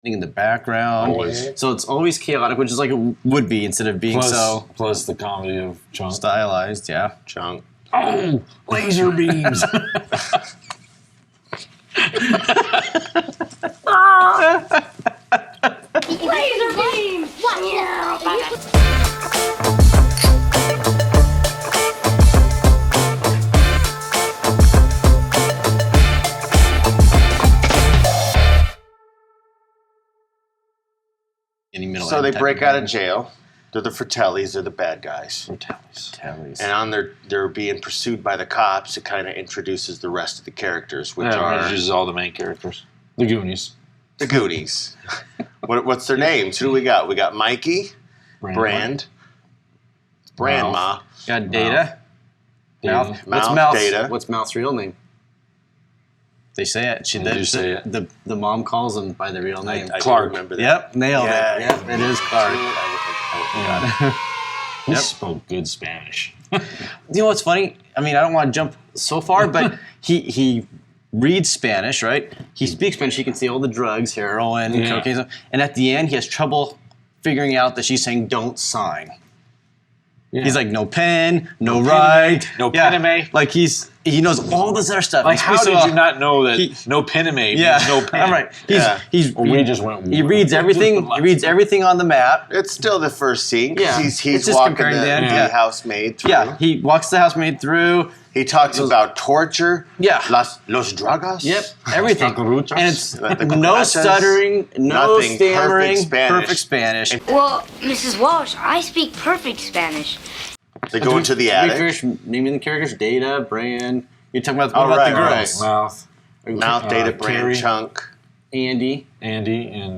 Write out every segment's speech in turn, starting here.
in the background. Always. So it's always chaotic, which is like it would be instead of being Plus the comedy of Chunk. stylized. Yeah. Chunk. Oh, laser beams. Laser beams! So they break out of jail. They're the Fratellis. They're the bad guys. Fratellis. And they're being pursued by the cops. It kind of introduces the rest of the characters, which are introduces all the main characters. The Goonies. The Goonies. What's their names? Who do we got? We got Mikey, Brand, Ma. Got Data. Mouth, Data. What's Mouth's real name? They say it. They do say it. The mom calls him by the real name. I Clark. remember that. Yep, nailed it. Yep, it is Clark. He spoke good Spanish. You know what's funny? I mean, I don't want to jump so far, but he reads Spanish, right? He speaks Spanish. He can see all the drugs, heroin, cocaine, and at the end, he has trouble figuring out that she's saying "don't sign." Yeah. He's like, no pen, no write, no penime. Like he knows all this other stuff. Like, how did you not know that no penime means no pen? Right. We just went. He reads everything. He reads everything on the map. It's still the first scene. Yeah. He's walking the housemaid through. Yeah, he walks the housemaid through. He talks about torture. Yeah. Los dragas. Yep. Everything. And it's no stuttering, no nothing, stammering, perfect Spanish. Well, Mrs. Walsh, I speak perfect Spanish. They go into the attic. Naming the characters, Data, Brand. You're talking about, the girls. Mouth, Data, Brand, Carrie. Chunk. Andy, and...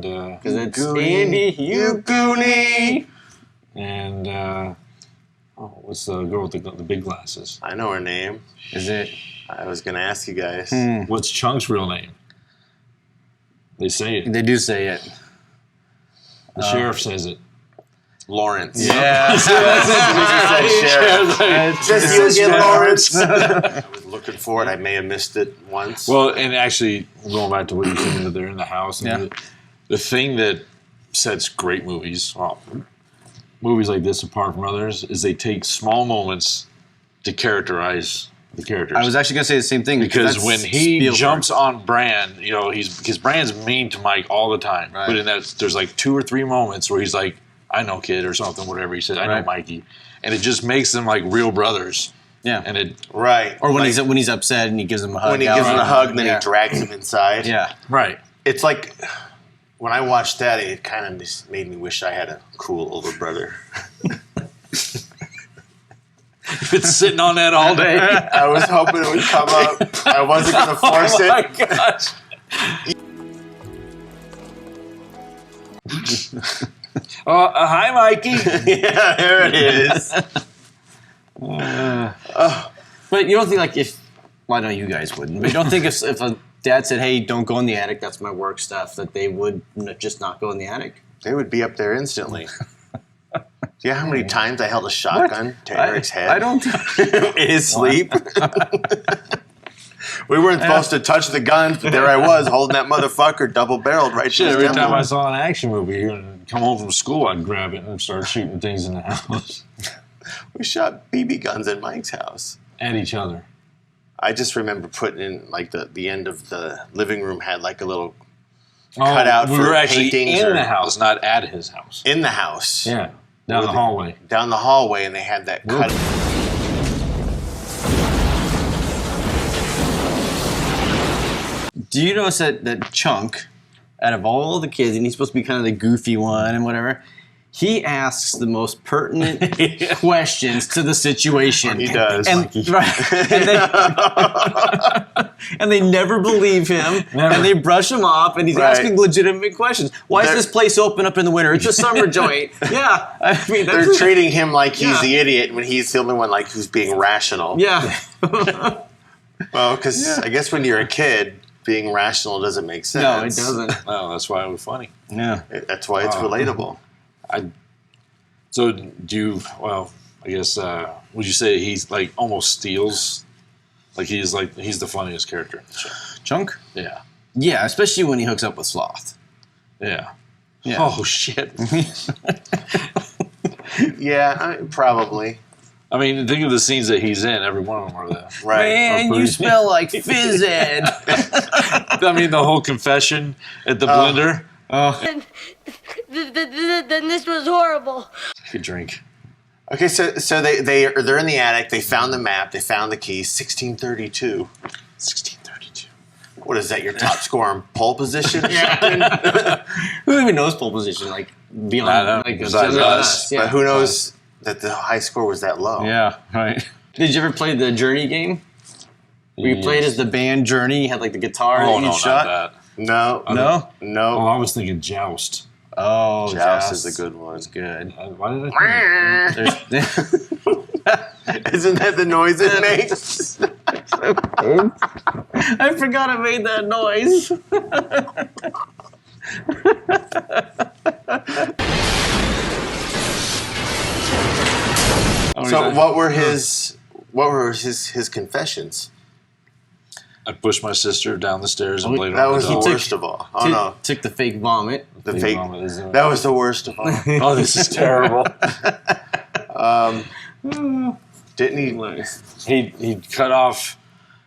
Because it's Andy, you Goonie. And... what's the girl with the big glasses? I know her name. Is it? I was going to ask you guys. What's Chunk's real name? They say it. They do say it. The sheriff says it. Lawrence. Yeah. Just you get Lawrence. I was looking for it. I may have missed it once. Well, and actually, going back to what you're saying, that they're in the house. And the thing that sets great movies, movies like this apart from others, is they take small moments to characterize the characters. I was actually going to say the same thing. Because when he jumps on Brand, because Brand's mean to Mike all the time. Right. But in that, there's like 2 or 3 moments where he's like, I know, kid, or something, whatever he said. I know, Mikey. And it just makes them like real brothers. Yeah. And it Or when he's upset and he gives him a hug. When he gives him a hug, and then he drags him inside. Yeah. Right. It's like, when I watched that, it kind of made me wish I had a cool older brother. You've been sitting on that all day. I was hoping it would come up. I wasn't going to force it. Oh, my gosh. Hi, Mikey. Yeah, there it is. But you don't think I know you guys wouldn't, but you don't think if a dad said, hey, don't go in the attic, that's my work stuff, that they would just not go in the attic? They would be up there instantly. Do you know how many times I held a shotgun to Eric's head? I don't. In his sleep. We weren't supposed to touch the gun, but there I was holding that motherfucker double-barreled right to his Every temple. time I saw an action movie and come home from school, I'd grab it and start shooting things in the house. We shot BB guns in Mike's house. At each other. I just remember putting in, like, the end of the living room had, like, a little cutout for we were actually paintings in the house, not at his house. in the house. Yeah, down the hallway. Down the hallway, and they had that cut. Do you notice that Chunk, out of all the kids, and he's supposed to be kind of the goofy one and whatever, he asks the most pertinent questions to the situation. He does. And they never believe him, and they brush him off, and he's asking legitimate questions. Why is this place open up in the winter? It's a summer joint. Yeah, I mean, they're treating him like he's the idiot when he's the only one like who's being rational. Yeah. Well, because I guess when you're a kid, being rational doesn't make sense. No, it doesn't. Oh, that's why it was funny. Yeah. That's why it's relatable. So do you, well, I guess, would you say he's like almost steals? Like he's the funniest character in the show. Chunk? Yeah. Yeah, especially when he hooks up with Sloth. Yeah. Yeah. Oh shit. Yeah, probably. I mean, think of the scenes that he's in. Every one of them are there. Right. Man, you smell like phys ed. I mean, the whole confession at the blender. Then this was horrible. Good drink. Okay, so they're in the attic. They found the map. They found the keys. 1632. 1632. What is that? Your top score in pole position? Who even knows pole position? Like beyond, I know. like Besides us. Yeah. But who knows that the high score was that low? Yeah, right. Did you ever play the Journey game? Where you played as the band Journey, you had like the guitar Oh that no, you shot? not that. No. No? Oh, No. I was thinking Joust. Oh, Joust is a good one. It's good. Why did I think There's- Isn't that the noise it makes? I forgot I made that noise. So what were his confessions? I pushed my sister down the stairs and played That on was the the dog. worst of all. Oh no, Took the fake vomit. the Big fake. Mama is in it. That was the worst of all. Oh, this is terrible. Didn't he? He cut off.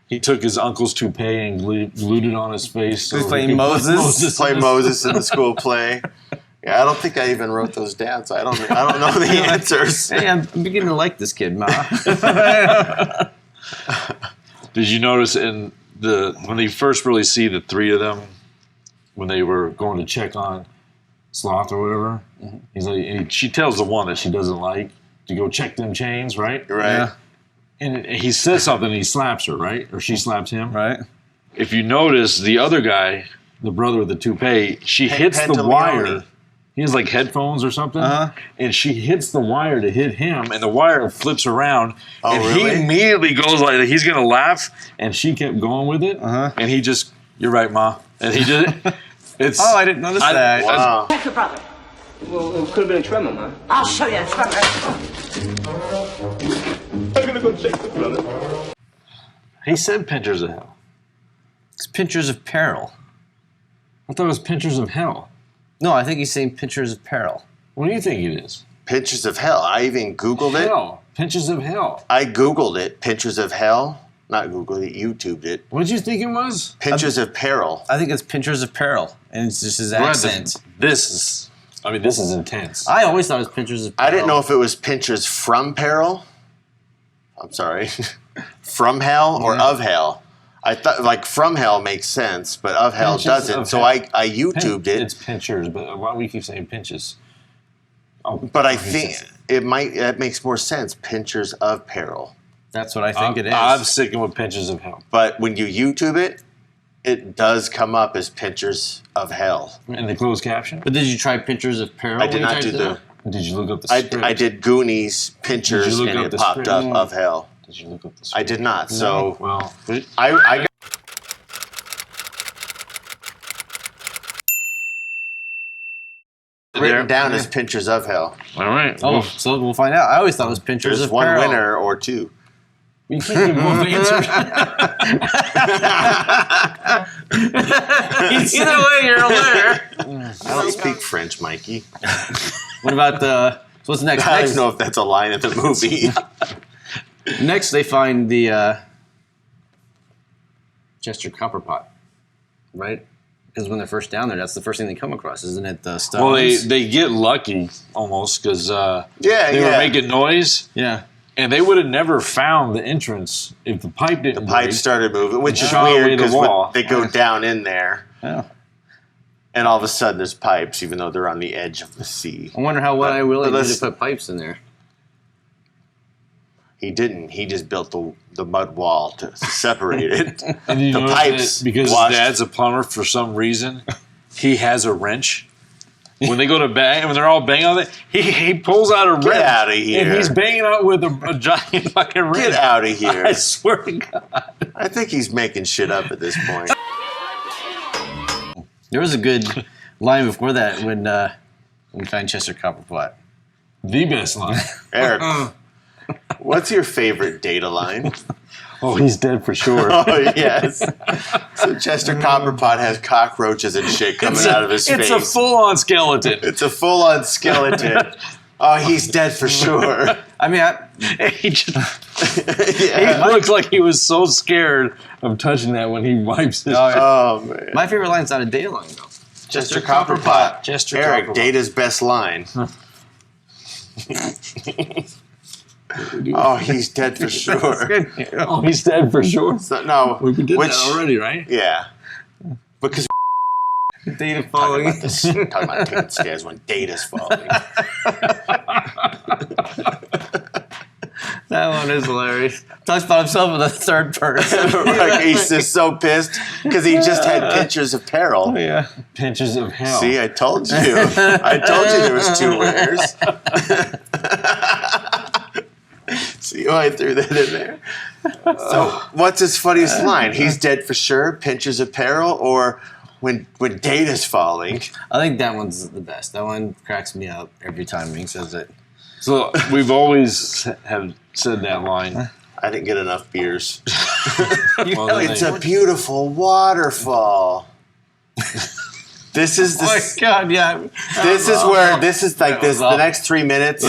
He took his uncle's toupee and glued it on his face. He's so playing he could put Moses. Play Moses in the school play. Yeah, I don't think I even wrote those down, so I don't know the answers. Hey, I'm beginning to like this kid, Ma. Did you notice when they first really see the three of them, when they were going to check on Sloth or whatever, he's like, she tells the one that she doesn't like to go check them chains, right? Right. Yeah. And he says something and he slaps her, right? Or she slaps him. Right? If you notice, the other guy, the brother with the toupee, she hits the Pantaleone. wire. He has like headphones or something, and she hits the wire to hit him, and the wire flips around, and really? he immediately goes like he's gonna laugh, and she kept going with it, and he just, you're right, Ma, and he just, it's. Oh, I didn't notice that. Wow. Check your brother. Well, it could have been a tremor, man. I'll show you a tremor. I'm gonna go check the brother. He said pinchers of hell. It's Pinchers of Peril. I thought it was pinchers of hell. No, I think he's saying Pinchers of Peril. What do you think it is? Pictures of hell. I even Googled it. Hell, pinchers of hell. I Googled it. Pictures of hell. Not Googled it. YouTubed it. What did you think it was? Pictures of peril. I think it's Pinchers of Peril, and it's just his accent. This is intense. I always thought it was Pinchers of Peril. I didn't know if it was pictures from peril. I'm sorry. From hell or of hell. I thought like from hell makes sense, but of hell Pinches doesn't. of So hell. I YouTubed it. It's pinchers, but why do we keep saying pinches? Oh, But I think that makes more sense. Pinchers of peril. That's what I think it is. I'm sticking with pinches of hell. But when you YouTube it, it does come up as pictures of hell. In the closed caption? But did you try Pinchers of Peril? I when did you not typed do it the. up? Did you look up the I script? did Goonies Pinchers Did you look and up it the popped script? up of hell. Did you look up the I script? did not. So Well, I got written down as Pinchers of hell. all right. Oh, Well, so we'll find out. I always thought it was Pinchers There's of one Peril. winner or two. you can't give both answers. Either way, you're a winner. I don't speak French, Mikey. What about the? So what's next? I don't Next, even know if that's a line in the movie. next they find the Chester Copperpot, right? Because when they're first down there, that's the first thing they come across, isn't it? The stones. Well, they get lucky almost because Yeah, they were making noise, yeah. and they would have never found the entrance if the pipe didn't Pipe break. started moving, which is Shot away weird the because wall. they go down in there, Yeah. and all of a sudden there's pipes, even though they're on the edge of the sea. I wonder how what I Willie did let's- to put pipes in there. He didn't. He just built the mud wall to separate it. And you The notice pipes that because washed- his dad's a plumber for some reason, he has a wrench. When they go to bang, when they're all banging on it, he pulls out a wrench. Get out of here. And he's banging out with a giant fucking wrench. Get out of here. I swear to God. I think he's making shit up at this point. There was a good line before that when we find Chester Copperpot. The best line. Eric, what's your favorite data line? Oh, he's dead for sure. Oh, yes. So Chester Copperpot has cockroaches and shit coming out of his face. It's a full-on skeleton. It's a full-on skeleton. Oh, he's dead for sure. I mean, He looks like he was so scared of touching that when he wipes his. Oh, man. my favorite line's not a Data line, though. Chester Copperpot. Chester Eric, Copperpot. Data's best line. Oh, he's dead for sure. Oh, he's dead for sure. So, no, We did that already, right? Yeah. Because Data falling. talking about taking stairs when Data's falling. That one is hilarious. Talks about himself in the third person. Like, he's just so pissed because he just had pictures of peril. Yeah. Pinches of hell. See, I told you. I told you there was two winners. See why I threw that in there? So, what's his funniest line? He's dead for sure, pinches of peril, or when Data's falling? I think that one's the best. That one cracks me up every time he says it. So we've always have said that line. I didn't get enough beers. Well, It's a beautiful waterfall. This is Oh my the, God, yeah. this is where this is like this. The awful. next 3 minutes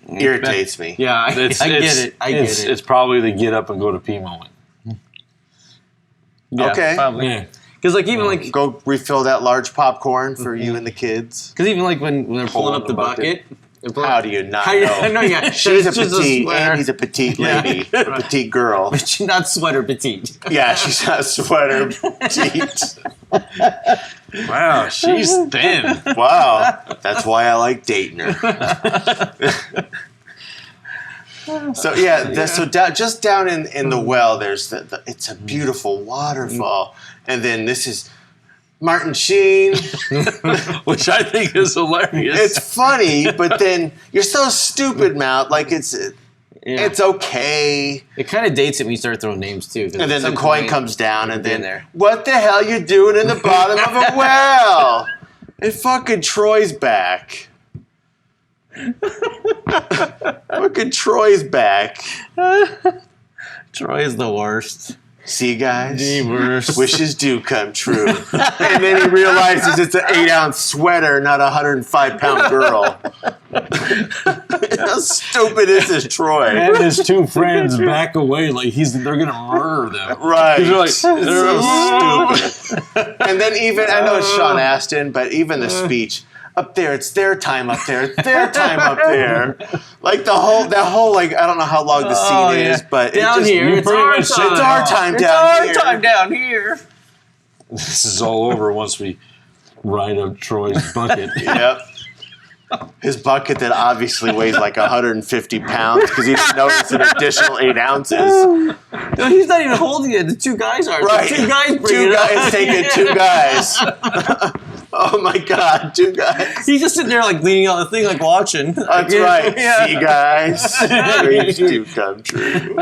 irritates me. Yeah, I get it. I get it. It's probably the get up and go to pee moment. Yeah, Okay. Probably. Yeah. Because like even like Go refill that large popcorn for you and the kids. because even like when they're pulling up the bucket. they're pulling- How do you not How know? you- I know, yeah. She's a It's just a petite, sweater. and he's a petite Yeah. lady, a petite girl. She's not sweater petite. Yeah, she's got a sweater petite. Wow, she's thin. Wow, that's why I like dating her. So yeah, so just down in the well, there's it's a beautiful waterfall, and then this is Martin Sheen. Which I think is hilarious. It's funny, but then you're so stupid, Mount. Like it's okay. It kind of dates it when you start throwing names too. 'cause And at then the some coin point- comes down, and Been then there. what the hell you doing in the bottom of a well? And fucking Troy's back. Fucking Troy's back. Troy is the worst. See, guys, The worst. wishes do come true. And then he realizes it's an 8-ounce sweater, not a 105-pound girl. How stupid is this, Troy? And his two friends back away like they're gonna murder them. Right. They're like, so stupid. And then even, I know it's Sean Astin, but even the speech, up there, it's their time up there, it's their time up there. Like that whole like, I don't know how long the scene is, but down it just, here, it's pretty our much time. it's our time It's down our here. time down here. this is all over once we ride up Troy's bucket. Yep. His bucket that obviously weighs like 150 pounds because he didn't notice an additional 8 ounces. No, he's not even holding it. The two guys are. Right. The two guys bring Two it up. guys taking two guys. Oh my God, two guys. He's just sitting there like leaning on the thing, like watching. That's right. See, guys, dreams do come true.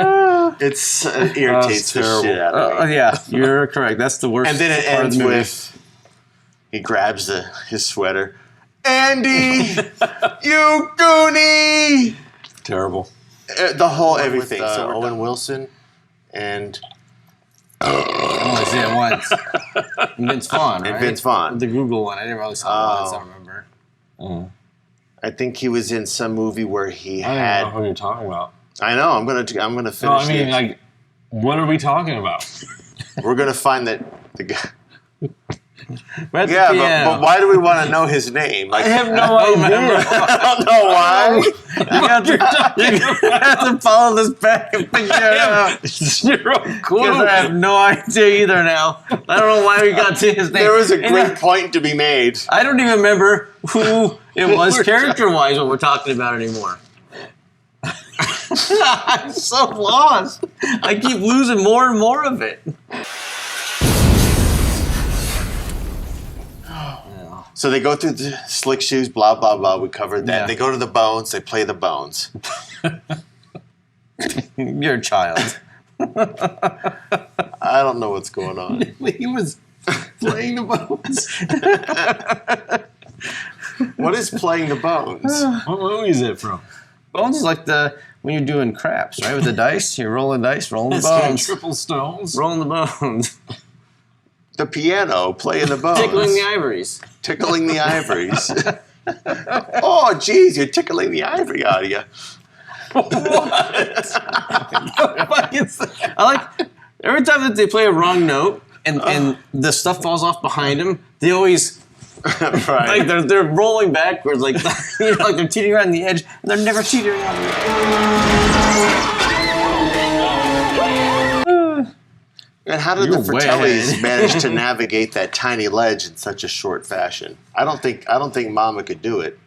It's irritates the terrible. shit out of me. Yeah, you're correct. That's the worst. And then it part of ends the movie. with he grabs his sweater. Andy, you goonie! Terrible. The whole everything. So Owen Wilson and I only see it once. And Vince Vaughn, right? And Vince Vaughn. The Google one. I didn't really saw it once. I remember. I think he was in some movie where he I don't had. know who you're talking about. I know. I'm gonna finish. No, I mean, this. like, what are we talking about? We're gonna find that the guy. We're at the Yeah, piano. but why do we want to know his name? Like, I have no idea. I don't know why. You have to follow this back and figure it out. Zero Because clue. I have no idea either now. I don't know why we got to his name. There was a And great point to be made. I don't even remember who it was character-wise what we're talking about anymore. I'm so lost. I keep losing more and more of it. So they go through the slick shoes, blah, blah, blah. We covered that. Yeah. They go to the bones. They play the bones. You're a child. I don't know what's going on. He was playing the bones. What is playing the bones? What movie is it from? Bones is like the when you're doing craps, right? With the dice, you're rolling dice, rolling the It's got bones, triple stones. rolling the bones, The piano, playing the bones. tickling the ivories. Tickling the ivories. Oh, geez, you're tickling the ivory out of you. I like every time that they play a wrong note and the stuff falls off behind them, they always Right. like they're rolling backwards, like like they're teetering around the edge, and they're never teetering on the edge. And how did You're the way Fratellis ahead. manage to navigate that tiny ledge in such a short fashion? I don't think Mama could do it.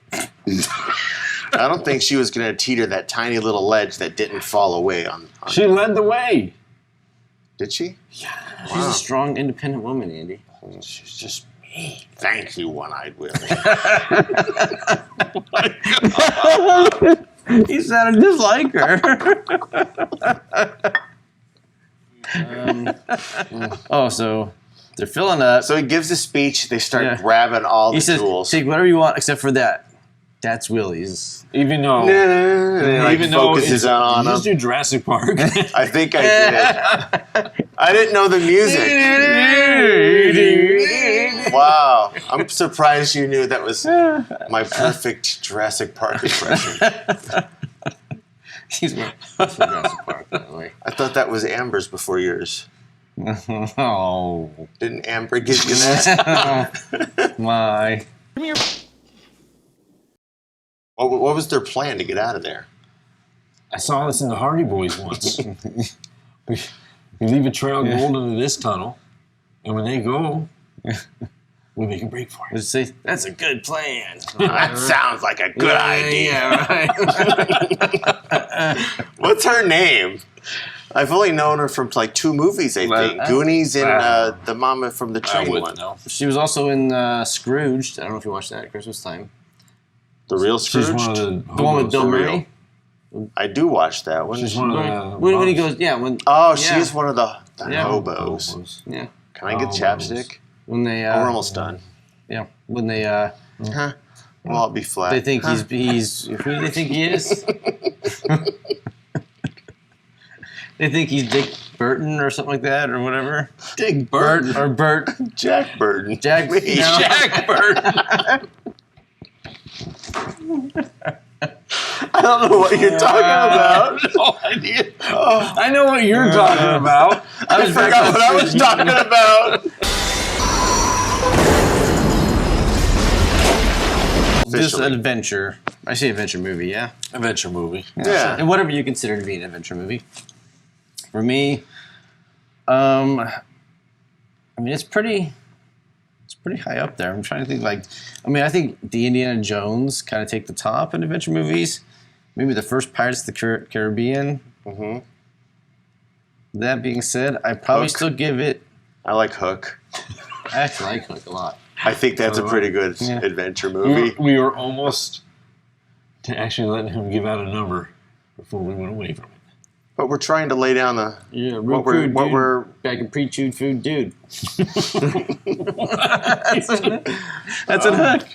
I don't think she was going to teeter that tiny little ledge that didn't fall away on She led the way. Did she? She's a strong, independent woman, Andy. She's just me. Thank you, One-Eyed Willie. He sounded just like her. So they're filling up. So he gives a speech. They start Yeah. grabbing all He the says, tools. "Take whatever you want except for that. That's Willie's." Even though, And he like focuses on you him. just do Jurassic Park. I think I did. I didn't know the music. Wow. I'm surprised you knew that was my perfect Jurassic Park impression. He's from Jurassic Park, by the way. I thought that was Amber's before yours. Oh Didn't Amber give you that? my! What was their plan to get out of there? I saw this in the Hardy Boys once. we leave a trail of gold into this tunnel, and when they go, we make a break for it. Let's say that's a good plan. That sounds like a good idea. Yeah, right. What's her name? I've only known her from like 2 movies, I think. Goonies and the mama from the I train wouldn't one. know. She was also in Scrooged. I don't know if you watched that at Christmas time. The real She's Scrooge? one of the The one with hobos. Bill real. Murray. I do watch that one. She's one of the When he moms. goes, yeah, when Oh, yeah, she's one of the Yeah. hobos. Hobos. yeah, Can I get Hobos. chapstick? when they Oh, we're almost done. yeah, when they Huh? Well, I'll be flat. they think he's who do they think he is? They think he's Dick Burton or something like that or whatever. Dick Bert Burton. or Bert Jack Burton. Jack. Me, no. Jack Burton. I don't know what you're talking about. No idea. Oh, I know what you're talking about. I forgot what I was talking about. Just Officially. an adventure. I say adventure movie, yeah. Adventure movie. Yeah. And whatever you consider to be an adventure movie. For me, I mean it's pretty high up there. I'm trying to think I think the Indiana Jones kind of take the top in adventure movies. Maybe the first Pirates of the Caribbean. Mm-hmm. That being said, I probably Hook. still give it. I like Hook. I actually like Hook a lot. I think that's a pretty good adventure movie. We were almost to actually letting him give out a number before we went away from it. But we're trying to lay down the Yeah, real what crude we're dude. what we're Back in pre-chewed food, dude. That's a Hook.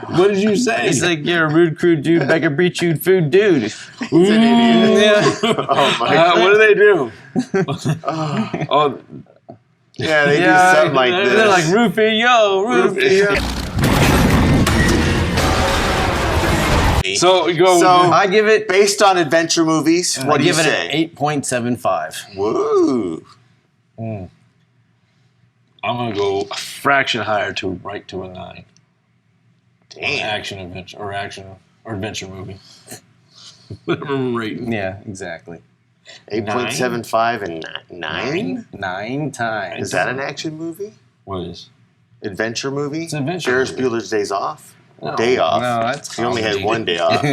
What did you say? He's like, you're a rude, crude dude, back in pre-chewed food, dude. He's an idiot. Yeah. Oh my What do they do? Oh, Yeah, they do something like this. They're like, roofie, yo, roofie. so we go. So- I give it, Based on adventure movies, what do you give it say? an 8.75. Woo! I'm gonna go a fraction higher to right to a 9. Damn. Action adventure or adventure movie. Whatever we're rating. Yeah, exactly. 8.75 and 9? 9 times. Is that an action movie? What is? Adventure movie? It's an adventure Ferris movie. Bueller's Days Off? No. Day Off. No, that's He only had comedy. one day off.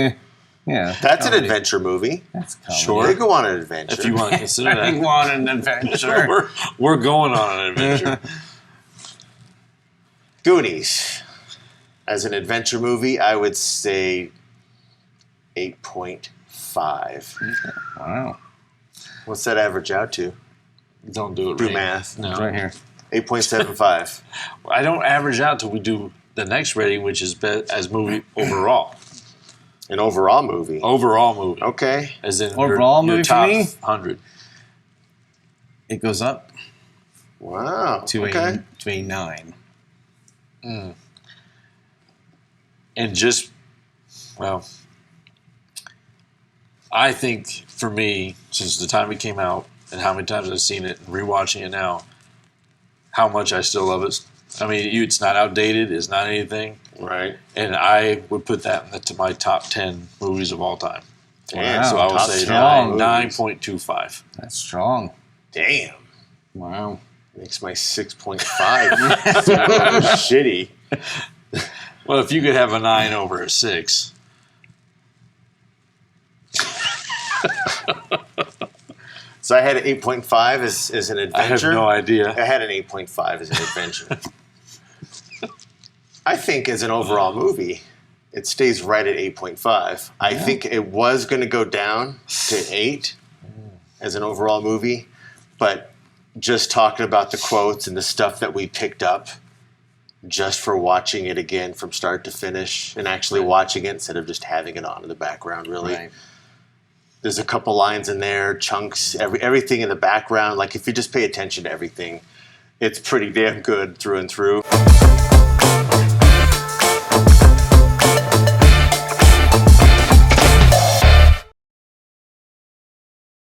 Yeah. That's an comedy. adventure movie. That's comedy. Sure. They go on an adventure. If you want to consider I that. want an adventure. we're going on an adventure. Goonies. As an adventure movie, I would say 8.5. Wow. What's that average out to? Don't do it. Do right. math. No. It's right here. 8.75. I don't average out till we do the next rating, which is as movie overall. An overall movie. Overall movie. Okay. As in Overall your movie for top me? 100. It goes up Wow. to okay. a 9. And just, well, I think for me, since the time it came out and how many times I've seen it and rewatching it now, how much I still love it. I mean, it's not outdated. It's not anything. Right. And I would put that into my top 10 movies of all time. Damn. So I would top say 10 movies. 9.25. That's strong. Damn. Wow. Makes my 6.5 shitty. Well, if you could have a 9 over a 6. So I had an 8.5 as an adventure. I have no idea. I had an 8.5 as an adventure. I think as an overall movie, it stays right at 8.5. I think it was going to go down to 8 as an overall movie, but just talking about the quotes and the stuff that we picked up just for watching it again from start to finish and actually watching it instead of just having it on in the background, really. Right. There's a couple lines in there, chunks, everything in the background. Like if you just pay attention to everything, it's pretty damn good through and through.